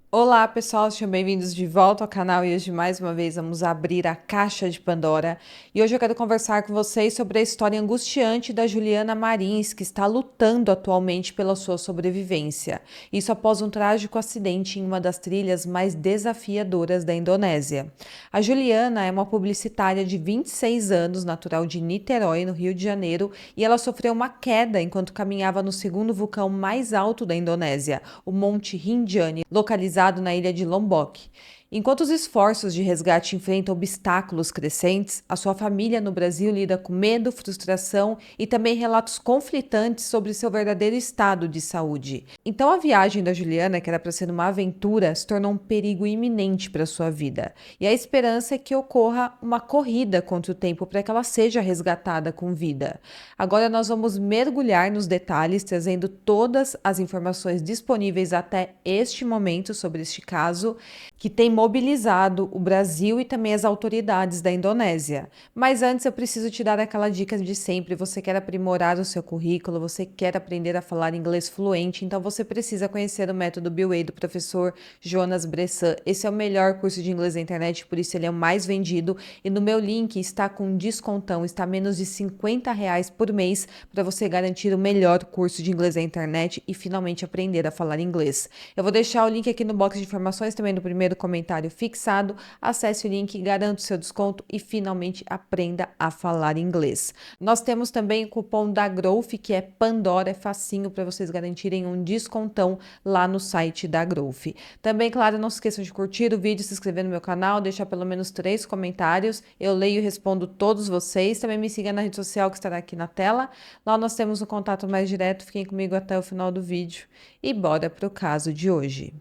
Olá pessoal, sejam bem-vindos de volta ao canal e hoje mais uma vez vamos abrir a caixa de Pandora e hoje eu quero conversar com vocês sobre a história angustiante da Juliana Marins, que está lutando atualmente pela sua sobrevivência. Isso após um trágico acidente em uma das trilhas mais desafiadoras da Indonésia. A Juliana é uma publicitária de 26 anos, natural de Niterói, no Rio de Janeiro, e ela sofreu uma queda enquanto caminhava no segundo vulcão mais alto da Indonésia, o Monte Rinjani, localizado na ilha de Lombok. Enquanto os esforços de resgate enfrentam obstáculos crescentes, a sua família no Brasil lida com medo, frustração e também relatos conflitantes sobre seu verdadeiro estado de saúde. Então a viagem da Juliana, que era para ser uma aventura, se tornou um perigo iminente para sua vida. E a esperança é que ocorra uma corrida contra o tempo para que ela seja resgatada com vida. Agora nós vamos mergulhar nos detalhes, trazendo todas as informações disponíveis até este momento sobre este caso, que tem mobilizado o Brasil e também as autoridades da Indonésia. Mas antes eu preciso te dar aquela dica de sempre: você quer aprimorar o seu currículo, você quer aprender a falar inglês fluente, então você precisa conhecer o método BWay do professor Jonas Bressan. Esse é o melhor curso de inglês da internet, por isso ele é o mais vendido e no meu link está com descontão, está menos de R$ 50 por mês para você garantir o melhor curso de inglês da internet e finalmente aprender a falar inglês. Eu vou deixar o link aqui no box de informações, também no primeiro comentário fixado. Acesse o link, garanta o seu desconto e finalmente aprenda a falar inglês. Nós temos também o cupom da Growth, que é Pandora, é facinho para vocês garantirem um descontão lá no site da Growth. Também, claro, não se esqueçam de curtir o vídeo, se inscrever no meu canal, deixar pelo menos 3 comentários. Eu leio e respondo todos vocês. Também me siga na rede social que estará aqui na tela. Lá nós temos um contato mais direto. Fiquem comigo até o final do vídeo e bora para o caso de hoje.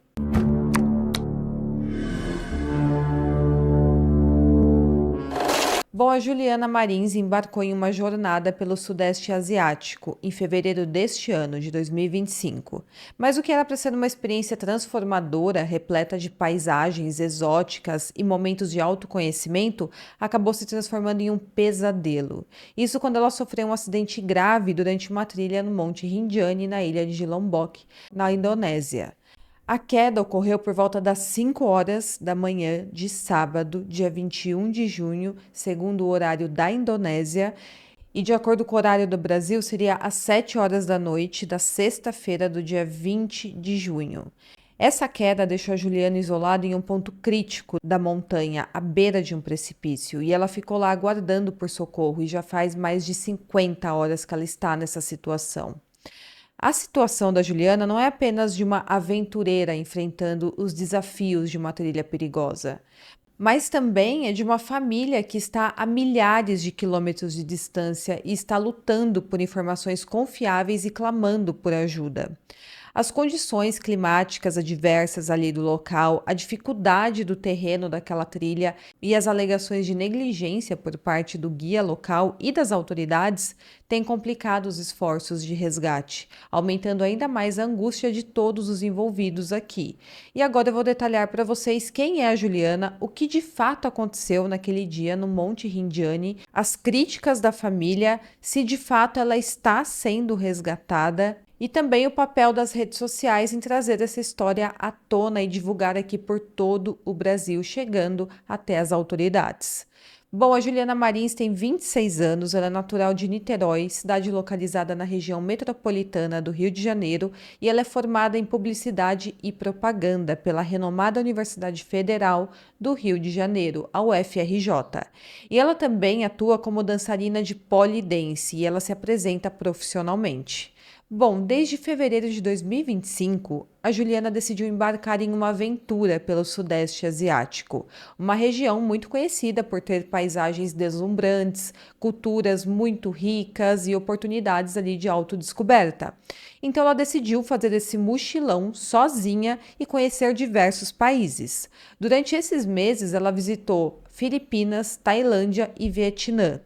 Bom, a Juliana Marins embarcou em uma jornada pelo Sudeste Asiático em fevereiro deste ano, de 2025. Mas o que era para ser uma experiência transformadora, repleta de paisagens exóticas e momentos de autoconhecimento, acabou se transformando em um pesadelo. Isso quando ela sofreu um acidente grave durante uma trilha no Monte Rinjani, na ilha de Lombok, na Indonésia. A queda ocorreu por volta das 5 horas da manhã de sábado, dia 21 de junho, segundo o horário da Indonésia, e de acordo com o horário do Brasil, seria às 7 horas da noite da sexta-feira do dia 20 de junho. Essa queda deixou a Juliana isolada em um ponto crítico da montanha, à beira de um precipício, e ela ficou lá aguardando por socorro, e já faz mais de 50 horas que ela está nessa situação. A situação da Juliana não é apenas de uma aventureira enfrentando os desafios de uma trilha perigosa, mas também é de uma família que está a milhares de quilômetros de distância e está lutando por informações confiáveis e clamando por ajuda. As condições climáticas adversas ali do local, a dificuldade do terreno daquela trilha e as alegações de negligência por parte do guia local e das autoridades têm complicado os esforços de resgate, aumentando ainda mais a angústia de todos os envolvidos aqui. E agora eu vou detalhar para vocês quem é a Juliana, o que de fato aconteceu naquele dia no Monte Rinjani, as críticas da família, se de fato ela está sendo resgatada e também o papel das redes sociais em trazer essa história à tona e divulgar aqui por todo o Brasil, chegando até as autoridades. Bom, a Juliana Marins tem 26 anos, ela é natural de Niterói, cidade localizada na região metropolitana do Rio de Janeiro, e ela é formada em Publicidade e Propaganda pela renomada Universidade Federal do Rio de Janeiro, a UFRJ. E ela também atua como dançarina de polidense e ela se apresenta profissionalmente. Bom, desde fevereiro de 2025, a Juliana decidiu embarcar em uma aventura pelo Sudeste Asiático, uma região muito conhecida por ter paisagens deslumbrantes, culturas muito ricas e oportunidades ali de autodescoberta. Então ela decidiu fazer esse mochilão sozinha e conhecer diversos países. Durante esses meses, ela visitou Filipinas, Tailândia e Vietnã.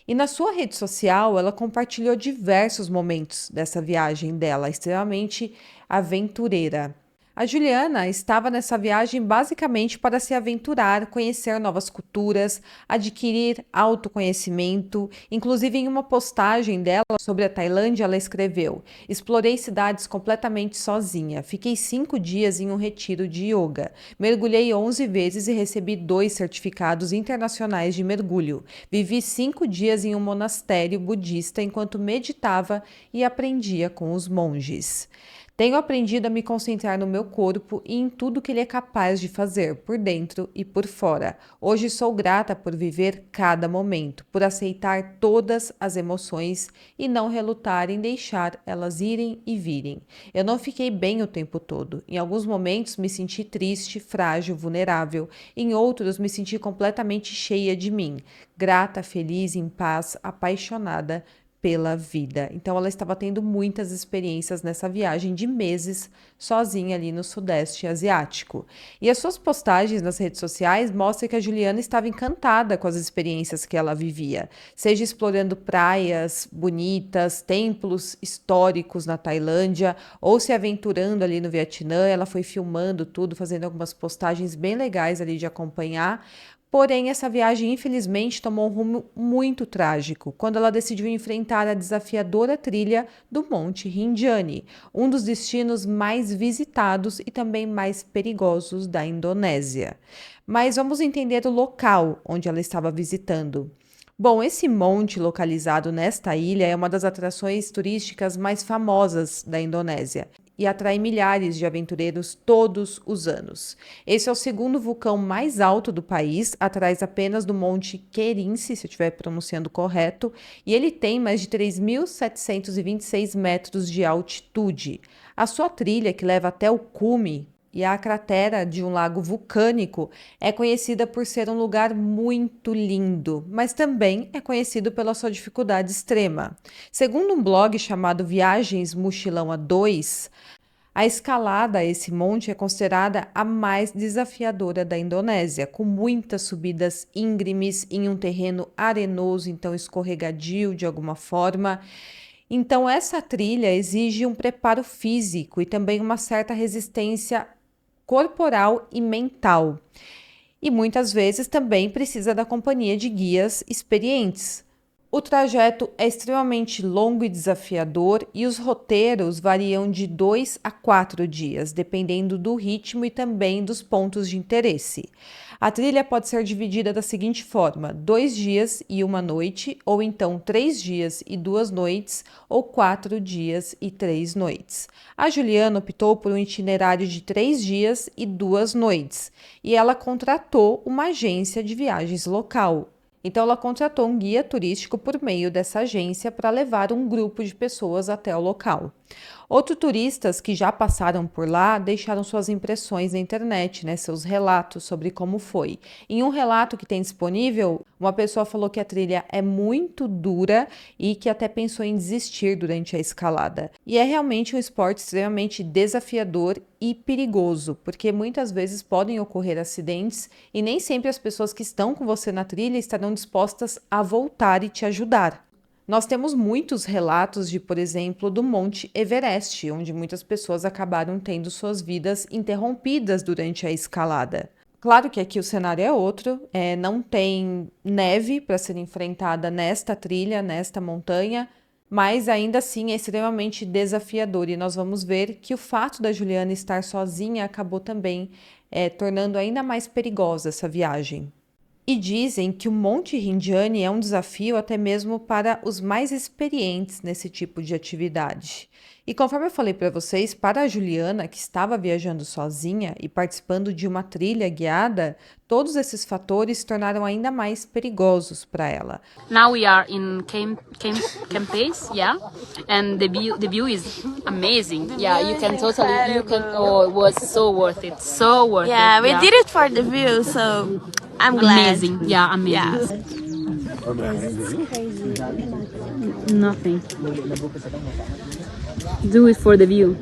E na sua rede social, ela compartilhou diversos momentos dessa viagem dela, extremamente aventureira. A Juliana estava nessa viagem basicamente para se aventurar, conhecer novas culturas, adquirir autoconhecimento. Inclusive, em uma postagem dela sobre a Tailândia, ela escreveu: explorei cidades completamente sozinha. Fiquei 5 dias em um retiro de yoga. Mergulhei 11 vezes e recebi 2 certificados internacionais de mergulho. Vivi 5 dias em um monastério budista enquanto meditava e aprendia com os monges. Tenho aprendido a me concentrar no meu corpo e em tudo que ele é capaz de fazer, por dentro e por fora. Hoje sou grata por viver cada momento, por aceitar todas as emoções e não relutar em deixar elas irem e virem. Eu não fiquei bem o tempo todo. Em alguns momentos me senti triste, frágil, vulnerável. Em outros me senti completamente cheia de mim, grata, feliz, em paz, apaixonada pela vida. Então ela estava tendo muitas experiências nessa viagem de meses sozinha ali no Sudeste Asiático. E as suas postagens nas redes sociais mostram que a Juliana estava encantada com as experiências que ela vivia, seja explorando praias bonitas, templos históricos na Tailândia, ou se aventurando ali no Vietnã. Ela foi filmando tudo, fazendo algumas postagens bem legais ali de acompanhar. Porém, essa viagem, infelizmente, tomou um rumo muito trágico, quando ela decidiu enfrentar a desafiadora trilha do Monte Rinjani, um dos destinos mais visitados e também mais perigosos da Indonésia. Mas vamos entender o local onde ela estava visitando. Bom, esse monte localizado nesta ilha é uma das atrações turísticas mais famosas da Indonésia e atrai milhares de aventureiros todos os anos. Esse é o segundo vulcão mais alto do país, atrás apenas do Monte Kerinci, se eu estiver pronunciando correto, e ele tem mais de 3.726 metros de altitude. A sua trilha, que leva até o cume, e a cratera de um lago vulcânico é conhecida por ser um lugar muito lindo, mas também é conhecido pela sua dificuldade extrema. Segundo um blog chamado Viagens Mochilão A2, a escalada a esse monte é considerada a mais desafiadora da Indonésia, com muitas subidas íngremes em um terreno arenoso, então escorregadio de alguma forma. Então, essa trilha exige um preparo físico e também uma certa resistência corporal e mental. E muitas vezes também precisa da companhia de guias experientes. O trajeto é extremamente longo e desafiador e os roteiros variam de 2 a 4 dias, dependendo do ritmo e também dos pontos de interesse. A trilha pode ser dividida da seguinte forma: 2 dias e 1 noite, ou então 3 dias e 2 noites, ou 4 dias e 3 noites. A Juliana optou por um itinerário de 3 dias e 2 noites, e ela contratou uma agência de viagens local. Então, ela contratou um guia turístico por meio dessa agência para levar um grupo de pessoas até o local. Outros turistas que já passaram por lá deixaram suas impressões na internet, seus relatos sobre como foi. Em um relato que tem disponível, uma pessoa falou que a trilha é muito dura e que até pensou em desistir durante a escalada. E é realmente um esporte extremamente desafiador e perigoso, porque muitas vezes podem ocorrer acidentes e nem sempre as pessoas que estão com você na trilha estarão dispostas a voltar e te ajudar. Nós temos muitos relatos de, por exemplo, do Monte Everest, onde muitas pessoas acabaram tendo suas vidas interrompidas durante a escalada. Claro que aqui o cenário é outro, não tem neve para ser enfrentada nesta trilha, nesta montanha, mas ainda assim é extremamente desafiador e nós vamos ver que o fato da Juliana estar sozinha acabou também tornando ainda mais perigosa essa viagem. E dizem que o Monte Rinjani é um desafio até mesmo para os mais experientes nesse tipo de atividade. E conforme eu falei para vocês, para a Juliana, que estava viajando sozinha e participando de uma trilha guiada, todos esses fatores se tornaram ainda mais perigosos para ela. Now we are in Camp yeah, and the view is amazing. Yeah, you can Oh, it was so worth it, so worth it. Yeah, we did it for the view, so I'm glad. Amazing, yeah, amazing. Nothing. Do it for the view.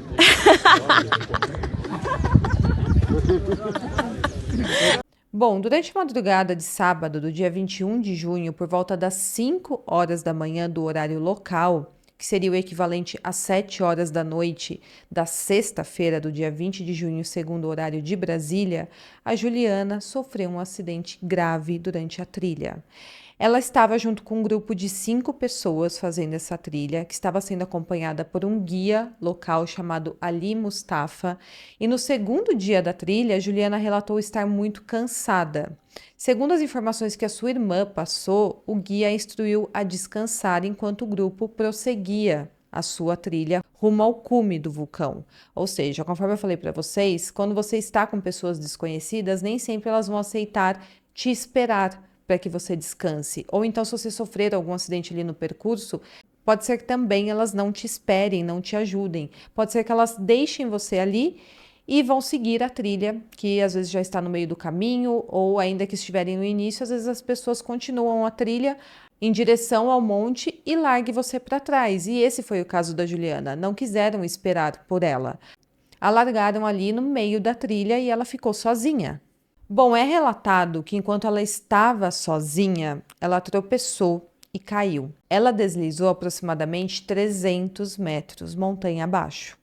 Bom, durante a madrugada de sábado, do dia 21 de junho, por volta das 5 horas da manhã do horário local, que seria o equivalente às 7 horas da noite da sexta-feira do dia 20 de junho, segundo o horário de Brasília, a Juliana sofreu um acidente grave durante a trilha. Ela estava junto com um grupo de 5 pessoas fazendo essa trilha, que estava sendo acompanhada por um guia local chamado Ali Mustafa, e no segundo dia da trilha, Juliana relatou estar muito cansada. Segundo as informações que a sua irmã passou, o guia a instruiu a descansar enquanto o grupo prosseguia a sua trilha rumo ao cume do vulcão. Ou seja, conforme eu falei para vocês, quando você está com pessoas desconhecidas, nem sempre elas vão aceitar te esperar para que você descanse. Ou então, se você sofrer algum acidente ali no percurso, pode ser que também elas não te esperem, não te ajudem. Pode ser que elas deixem você ali e vão seguir a trilha, que às vezes já está no meio do caminho, ou ainda que estiverem no início, às vezes as pessoas continuam a trilha em direção ao monte e largue você para trás. E esse foi o caso da Juliana. Não quiseram esperar por ela. A largaram ali no meio da trilha e ela ficou sozinha. Bom, é relatado que enquanto ela estava sozinha, ela tropeçou e caiu. Ela deslizou aproximadamente 300 metros montanha abaixo.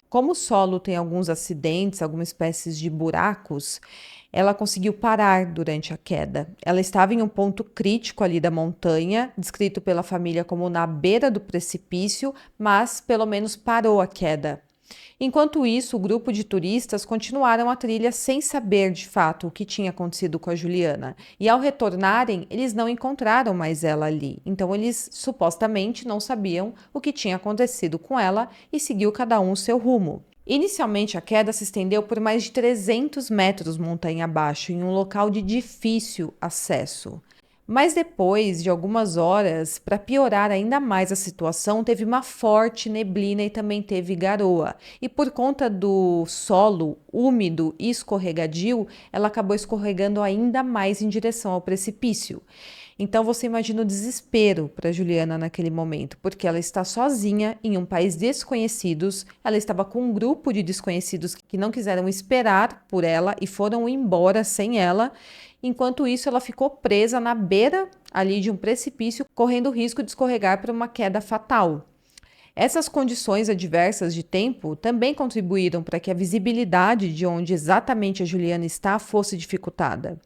Como o solo tem alguns acidentes, algumas espécies de buracos, ela conseguiu parar durante a queda. Ela estava em um ponto crítico ali da montanha, descrito pela família como na beira do precipício, mas pelo menos parou a queda. Enquanto isso, o grupo de turistas continuaram a trilha sem saber de fato o que tinha acontecido com a Juliana. E ao retornarem, eles não encontraram mais ela ali. Então eles supostamente não sabiam o que tinha acontecido com ela e seguiu cada um o seu rumo. Inicialmente, a queda se estendeu por mais de 300 metros montanha abaixo, em um local de difícil acesso. Mas depois de algumas horas, para piorar ainda mais a situação, teve uma forte neblina e também teve garoa. E por conta do solo úmido e escorregadio, ela acabou escorregando ainda mais em direção ao precipício. Então você imagina o desespero para Juliana naquele momento, porque ela está sozinha em um país desconhecidos, ela estava com um grupo de desconhecidos que não quiseram esperar por ela e foram embora sem ela. Enquanto isso, ela ficou presa na beira ali de um precipício, correndo o risco de escorregar para uma queda fatal. Essas condições adversas de tempo também contribuíram para que a visibilidade de onde exatamente a Juliana está fosse dificultada.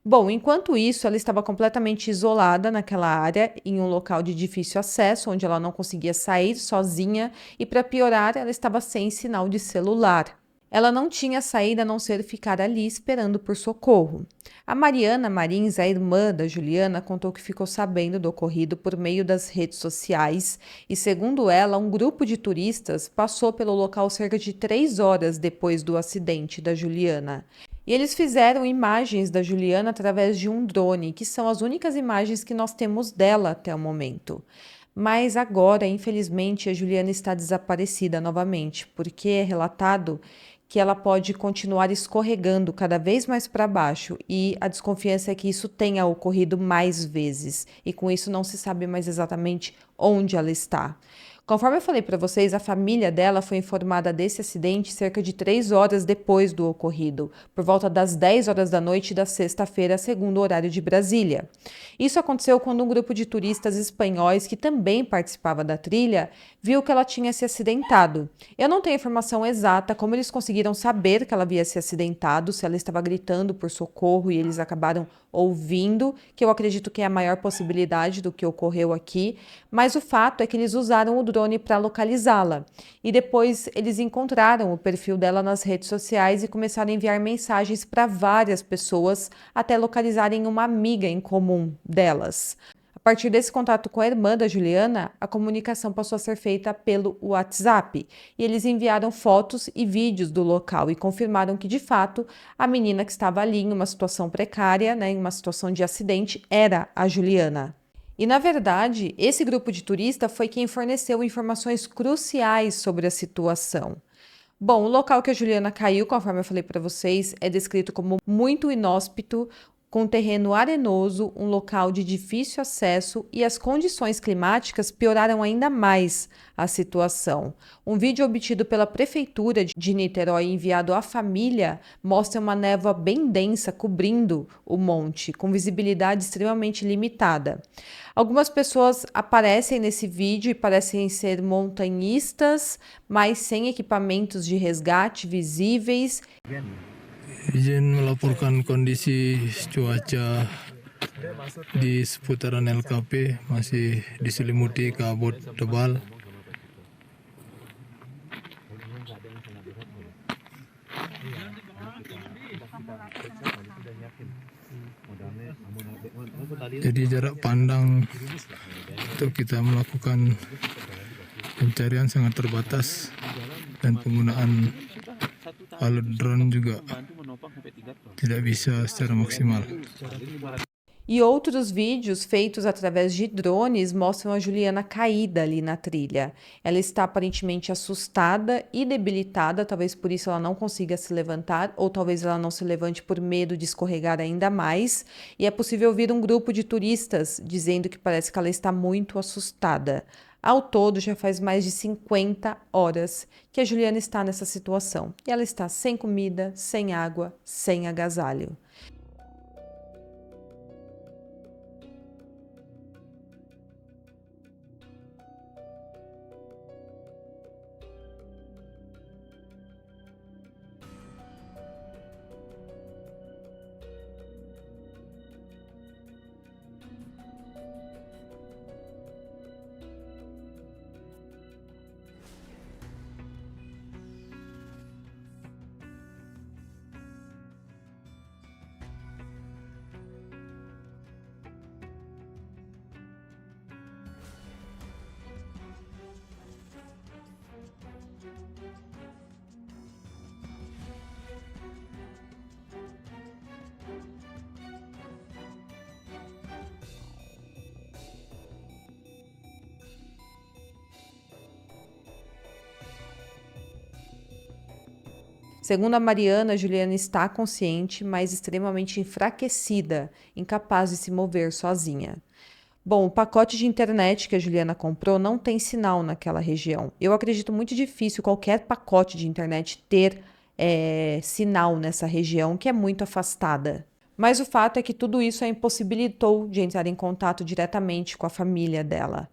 Bom, enquanto isso, ela estava completamente isolada naquela área, em um local de difícil acesso, onde ela não conseguia sair sozinha e, para piorar, ela estava sem sinal de celular. Ela não tinha saída a não ser ficar ali esperando por socorro. A Mariana Marins, a irmã da Juliana, contou que ficou sabendo do ocorrido por meio das redes sociais e, segundo ela, um grupo de turistas passou pelo local cerca de 3 horas depois do acidente da Juliana. E eles fizeram imagens da Juliana através de um drone, que são as únicas imagens que nós temos dela até o momento. Mas agora, infelizmente, a Juliana está desaparecida novamente, porque é relatado que ela pode continuar escorregando cada vez mais para baixo e a desconfiança é que isso tenha ocorrido mais vezes e com isso não se sabe mais exatamente onde ela está. Conforme eu falei para vocês, a família dela foi informada desse acidente cerca de 3 horas depois do ocorrido, por volta das 10 horas da noite da sexta-feira, segundo o horário de Brasília. Isso aconteceu quando um grupo de turistas espanhóis, que também participava da trilha, viu que ela tinha se acidentado. Eu não tenho informação exata como eles conseguiram saber que ela havia se acidentado, se ela estava gritando por socorro e eles acabaram ouvindo, que eu acredito que é a maior possibilidade do que ocorreu aqui, mas o fato é que eles usaram o drone para localizá-la. E depois eles encontraram o perfil dela nas redes sociais e começaram a enviar mensagens para várias pessoas até localizarem uma amiga em comum delas. A partir desse contato com a irmã da Juliana, a comunicação passou a ser feita pelo WhatsApp e eles enviaram fotos e vídeos do local e confirmaram que, de fato, a menina que estava ali em uma situação precária, em uma situação de acidente, era a Juliana. E, na verdade, esse grupo de turista foi quem forneceu informações cruciais sobre a situação. Bom, o local que a Juliana caiu, conforme eu falei para vocês, é descrito como muito inóspito, com terreno arenoso, um local de difícil acesso e as condições climáticas pioraram ainda mais a situação. Um vídeo obtido pela Prefeitura de Niterói enviado à família mostra uma névoa bem densa cobrindo o monte, com visibilidade extremamente limitada. Algumas pessoas aparecem nesse vídeo e parecem ser montanhistas, mas sem equipamentos de resgate visíveis. Izin melaporkan kondisi cuaca di seputaran LKP masih diselimuti kabut tebal. Jadi jarak pandang untuk kita melakukan pencarian sangat terbatas dan penggunaan alat drone juga tidak bisa secara maksimal. E outros vídeos feitos através de drones mostram a Juliana caída ali na trilha. Ela está aparentemente assustada e debilitada, talvez por isso ela não consiga se levantar, ou talvez ela não se levante por medo de escorregar ainda mais. E é possível ouvir um grupo de turistas dizendo que parece que ela está muito assustada. Ao todo, já faz mais de 50 horas que a Juliana está nessa situação. E ela está sem comida, sem água, sem agasalho. Segundo a Mariana, Juliana está consciente, mas extremamente enfraquecida, incapaz de se mover sozinha. Bom, o pacote de internet que a Juliana comprou não tem sinal naquela região. Eu acredito muito difícil qualquer pacote de internet ter sinal nessa região, que é muito afastada. Mas o fato é que tudo isso a impossibilitou de entrar em contato diretamente com a família dela.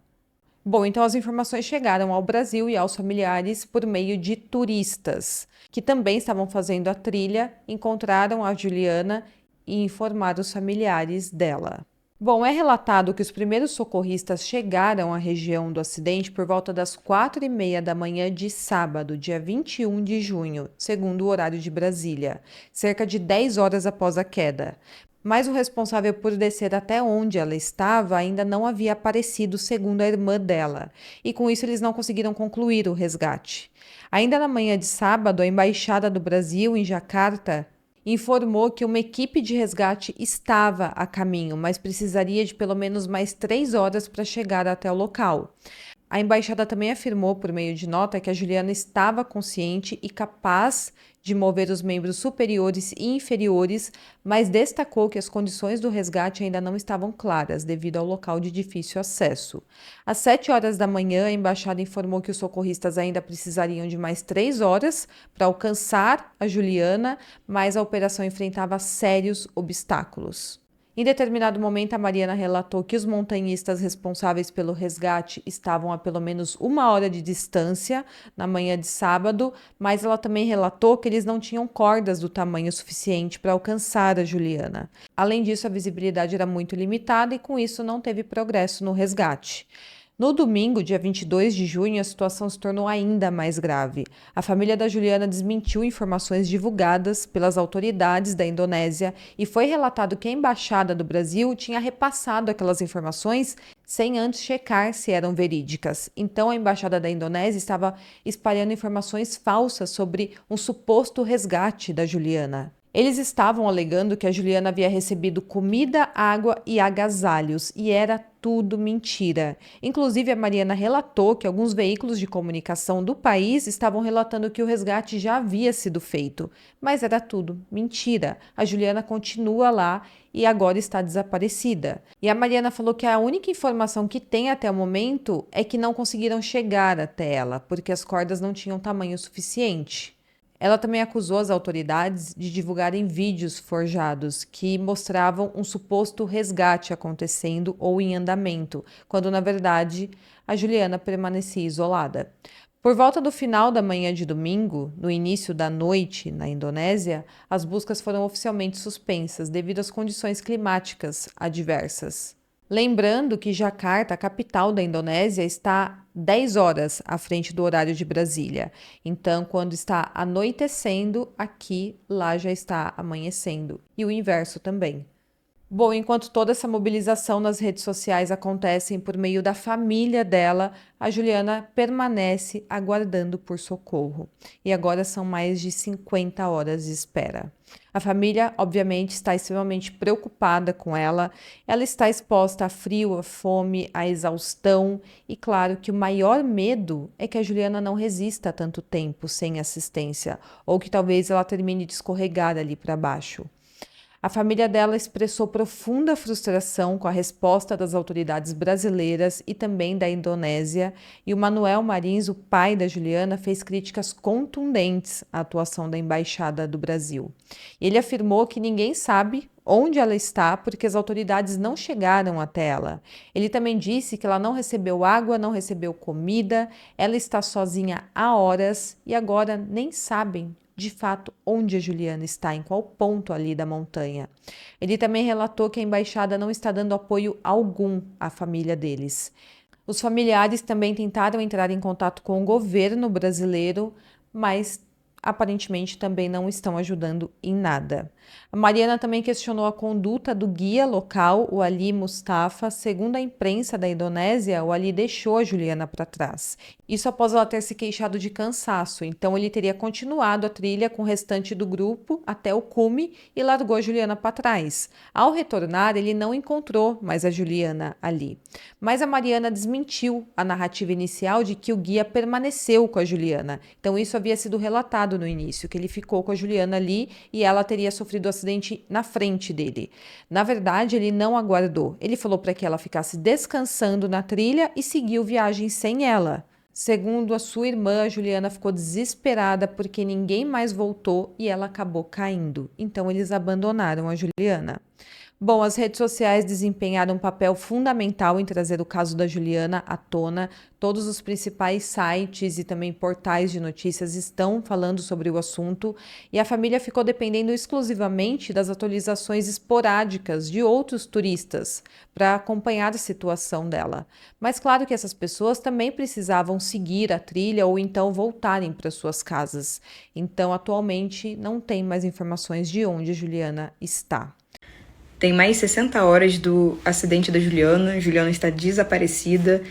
Bom, então as informações chegaram ao Brasil e aos familiares por meio de turistas, que também estavam fazendo a trilha, encontraram a Juliana e informaram os familiares dela. Bom, é relatado que os primeiros socorristas chegaram à região do acidente por volta das 4h30 da manhã de sábado, dia 21 de junho, segundo o horário de Brasília, cerca de 10 horas após a queda. Mas o responsável por descer até onde ela estava ainda não havia aparecido, segundo a irmã dela, e com isso eles não conseguiram concluir o resgate. Ainda na manhã de sábado, a Embaixada do Brasil em Jacarta informou que uma equipe de resgate estava a caminho, mas precisaria de pelo menos mais 3 horas para chegar até o local. A embaixada também afirmou, por meio de nota, que a Juliana estava consciente e capaz de mover os membros superiores e inferiores, mas destacou que as condições do resgate ainda não estavam claras, devido ao local de difícil acesso. Às 7 horas da manhã, a embaixada informou que os socorristas ainda precisariam de mais 3 horas para alcançar a Juliana, mas a operação enfrentava sérios obstáculos. Em determinado momento, a Mariana relatou que os montanhistas responsáveis pelo resgate estavam a pelo menos 1 hora de distância na manhã de sábado, mas ela também relatou que eles não tinham cordas do tamanho suficiente para alcançar a Juliana. Além disso, a visibilidade era muito limitada e, com isso, não teve progresso no resgate. No domingo, dia 22 de junho, a situação se tornou ainda mais grave. A família da Juliana desmentiu informações divulgadas pelas autoridades da Indonésia e foi relatado que a Embaixada do Brasil tinha repassado aquelas informações sem antes checar se eram verídicas. Então, a Embaixada da Indonésia estava espalhando informações falsas sobre um suposto resgate da Juliana. Eles estavam alegando que a Juliana havia recebido comida, água e agasalhos, e era tudo mentira. Inclusive, a Mariana relatou que alguns veículos de comunicação do país estavam relatando que o resgate já havia sido feito, mas era tudo mentira. A Juliana continua lá e agora está desaparecida. E a Mariana falou que a única informação que tem até o momento é que não conseguiram chegar até ela, porque as cordas não tinham tamanho suficiente. Ela também acusou as autoridades de divulgarem vídeos forjados que mostravam um suposto resgate acontecendo ou em andamento, quando na verdade a Juliana permanecia isolada. Por volta do final da manhã de domingo, no início da noite na Indonésia, as buscas foram oficialmente suspensas devido às condições climáticas adversas. Lembrando que Jacarta, a capital da Indonésia, está 10 horas à frente do horário de Brasília. Então, quando está anoitecendo, lá já está amanhecendo. E o inverso também. Bom, enquanto toda essa mobilização nas redes sociais acontecem por meio da família dela, a Juliana permanece aguardando por socorro. E agora são mais de 50 horas de espera. A família, obviamente, está extremamente preocupada com ela. Ela está exposta a frio, a fome, a exaustão. E claro que o maior medo é que a Juliana não resista tanto tempo sem assistência, ou que talvez ela termine de escorregar ali para baixo. A família dela expressou profunda frustração com a resposta das autoridades brasileiras e também da Indonésia, e o Manuel Marins, o pai da Juliana, fez críticas contundentes à atuação da Embaixada do Brasil. Ele afirmou que ninguém sabe onde ela está porque as autoridades não chegaram até ela. Ele também disse que ela não recebeu água, não recebeu comida, ela está sozinha há horas e agora nem sabem de fato onde a Juliana está, em qual ponto ali da montanha. Ele também relatou que a embaixada não está dando apoio algum à família deles. Os familiares também tentaram entrar em contato com o governo brasileiro, mas aparentemente também não estão ajudando em nada. A Mariana também questionou a conduta do guia local, o Ali Mustafa. Segundo a imprensa da Indonésia, o Ali deixou a Juliana para trás. Isso após ela ter se queixado de cansaço, então ele teria continuado a trilha com o restante do grupo até o cume e largou a Juliana para trás. Ao retornar, ele não encontrou mais a Juliana ali. Mas a Mariana desmentiu a narrativa inicial de que o guia permaneceu com a Juliana. Então isso havia sido relatado no início, que ele ficou com a Juliana ali e ela teria sofrido um acidente na frente dele. Na verdade, ele não aguardou. Ele falou para que ela ficasse descansando na trilha e seguiu viagem sem ela. Segundo a sua irmã, a Juliana ficou desesperada porque ninguém mais voltou e ela acabou caindo. Então, eles abandonaram a Juliana. Bom, as redes sociais desempenharam um papel fundamental em trazer o caso da Juliana à tona. Todos os principais sites e também portais de notícias estão falando sobre o assunto e a família ficou dependendo exclusivamente das atualizações esporádicas de outros turistas para acompanhar a situação dela. Mas claro que essas pessoas também precisavam seguir a trilha ou então voltarem para suas casas. Então, atualmente, não tem mais informações de onde a Juliana está. Tem mais 60 horas do acidente da Juliana. Juliana está desaparecida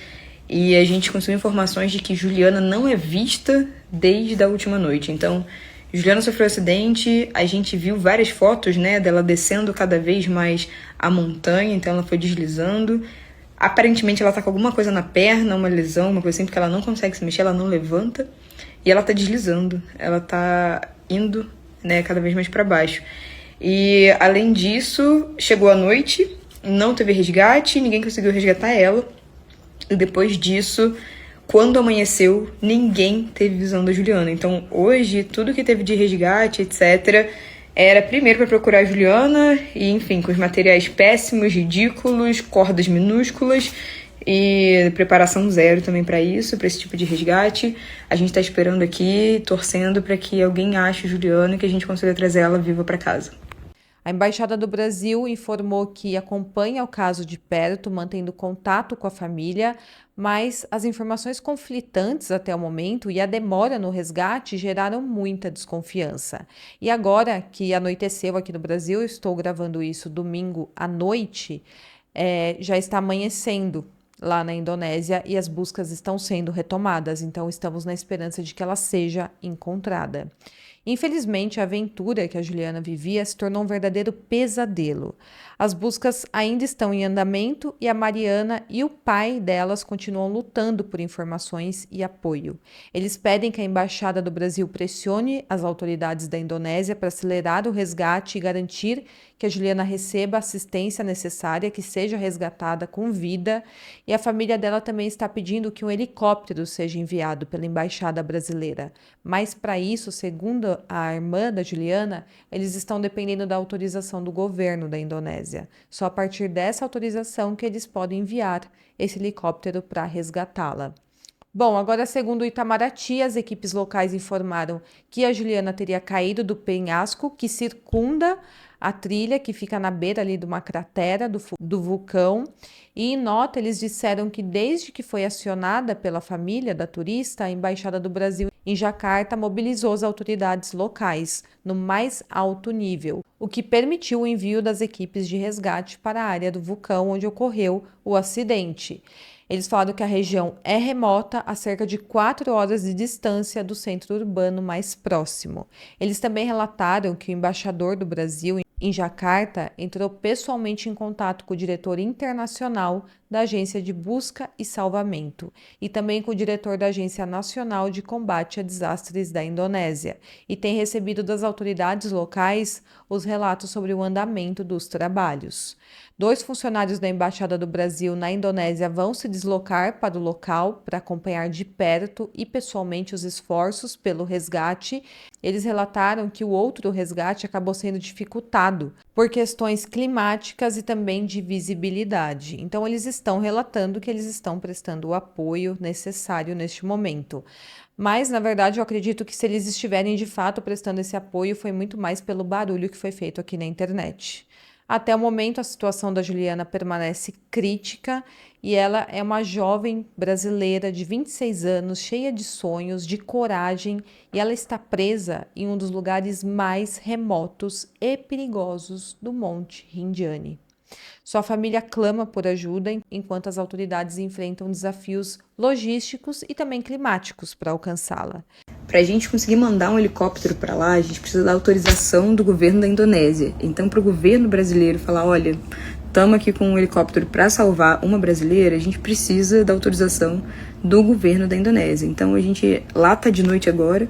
e a gente conseguiu informações de que Juliana não é vista desde a última noite. Então, Juliana sofreu um acidente, a gente viu várias fotos, dela descendo cada vez mais a montanha, então ela foi deslizando. Aparentemente ela tá com alguma coisa na perna, uma lesão, uma coisa assim, porque ela não consegue se mexer, ela não levanta e ela tá deslizando, ela tá indo, cada vez mais para baixo. E, além disso, chegou a noite, não teve resgate, ninguém conseguiu resgatar ela. E depois disso, quando amanheceu, ninguém teve visão da Juliana. Então, hoje, tudo que teve de resgate, etc., era primeiro para procurar a Juliana, e, enfim, com os materiais péssimos, ridículos, cordas minúsculas, e preparação zero também para isso, para esse tipo de resgate. A gente está esperando aqui, torcendo para que alguém ache a Juliana e que a gente consiga trazer ela viva para casa. A Embaixada do Brasil informou que acompanha o caso de perto, mantendo contato com a família, mas as informações conflitantes até o momento e a demora no resgate geraram muita desconfiança. E agora que anoiteceu aqui no Brasil, eu estou gravando isso domingo à noite, já está amanhecendo lá na Indonésia e as buscas estão sendo retomadas, então estamos na esperança de que ela seja encontrada. Infelizmente, a aventura que a Juliana vivia se tornou um verdadeiro pesadelo. As buscas ainda estão em andamento e a Mariana e o pai delas continuam lutando por informações e apoio. Eles pedem que a Embaixada do Brasil pressione as autoridades da Indonésia para acelerar o resgate e garantir que a Juliana receba a assistência necessária, que seja resgatada com vida, e a família dela também está pedindo que um helicóptero seja enviado pela Embaixada brasileira. Mas para isso, segundo a irmã da Juliana, eles estão dependendo da autorização do governo da Indonésia. Só a partir dessa autorização que eles podem enviar esse helicóptero para resgatá-la. Bom, agora segundo o Itamaraty, as equipes locais informaram que a Juliana teria caído do penhasco que circunda a trilha, que fica na beira ali de uma cratera do vulcão. E em nota, eles disseram que desde que foi acionada pela família da turista, a Embaixada do Brasil em Jacarta mobilizou as autoridades locais no mais alto nível, o que permitiu o envio das equipes de resgate para a área do vulcão onde ocorreu o acidente. Eles falaram que a região é remota, a cerca de 4 horas de distância do centro urbano mais próximo. Eles também relataram que o embaixador do Brasil em Jacarta entrou pessoalmente em contato com o diretor internacional da Agência de Busca e Salvamento e também com o diretor da Agência Nacional de Combate a Desastres da Indonésia e tem recebido das autoridades locais os relatos sobre o andamento dos trabalhos. 2 funcionários da Embaixada do Brasil na Indonésia vão se deslocar para o local para acompanhar de perto e pessoalmente os esforços pelo resgate. Eles relataram que o outro resgate acabou sendo dificultado por questões climáticas e também de visibilidade. Então, eles estão relatando que eles estão prestando o apoio necessário neste momento. Mas, na verdade, eu acredito que se eles estiverem de fato prestando esse apoio, foi muito mais pelo barulho que foi feito aqui na internet. Até o momento, a situação da Juliana permanece crítica e ela é uma jovem brasileira de 26 anos, cheia de sonhos, de coragem, e ela está presa em um dos lugares mais remotos e perigosos do Monte Rinjani. Sua família clama por ajuda enquanto as autoridades enfrentam desafios logísticos e também climáticos para alcançá-la. Para a gente conseguir mandar um helicóptero para lá, a gente precisa da autorização do governo da Indonésia. Então, para o governo brasileiro falar, olha, estamos aqui com um helicóptero para salvar uma brasileira, a gente precisa da autorização do governo da Indonésia. Então, lá está de noite agora,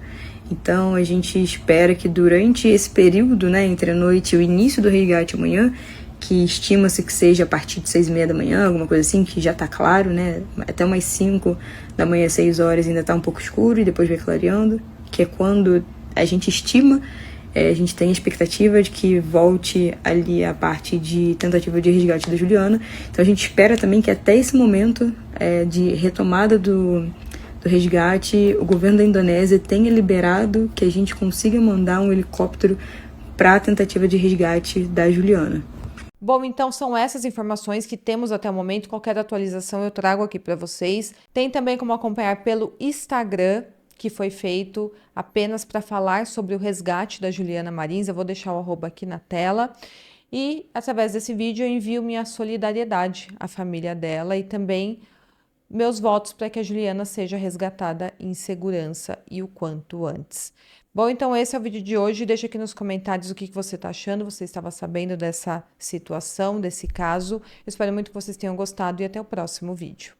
então a gente espera que durante esse período, né, entre a noite e o início do resgate amanhã, que estima-se que seja a partir de 6h30 da manhã, alguma coisa assim, que já está claro, né? Até umas 5 da manhã, 6 horas, ainda está um pouco escuro e depois vai clareando, que é quando a gente estima, a gente tem a expectativa de que volte ali a parte de tentativa de resgate da Juliana. Então a gente espera também que até esse momento de retomada do resgate, o governo da Indonésia tenha liberado que a gente consiga mandar um helicóptero para a tentativa de resgate da Juliana. Bom, então são essas informações que temos até o momento. Qualquer atualização eu trago aqui para vocês. Tem também como acompanhar pelo Instagram, que foi feito apenas para falar sobre o resgate da Juliana Marins. Eu vou deixar o arroba aqui na tela. E através desse vídeo eu envio minha solidariedade à família dela e também meus votos para que a Juliana seja resgatada em segurança e o quanto antes. Bom, então esse é o vídeo de hoje. Deixa aqui nos comentários o que você está achando. Você estava sabendo dessa situação, desse caso? Eu espero muito que vocês tenham gostado e até o próximo vídeo.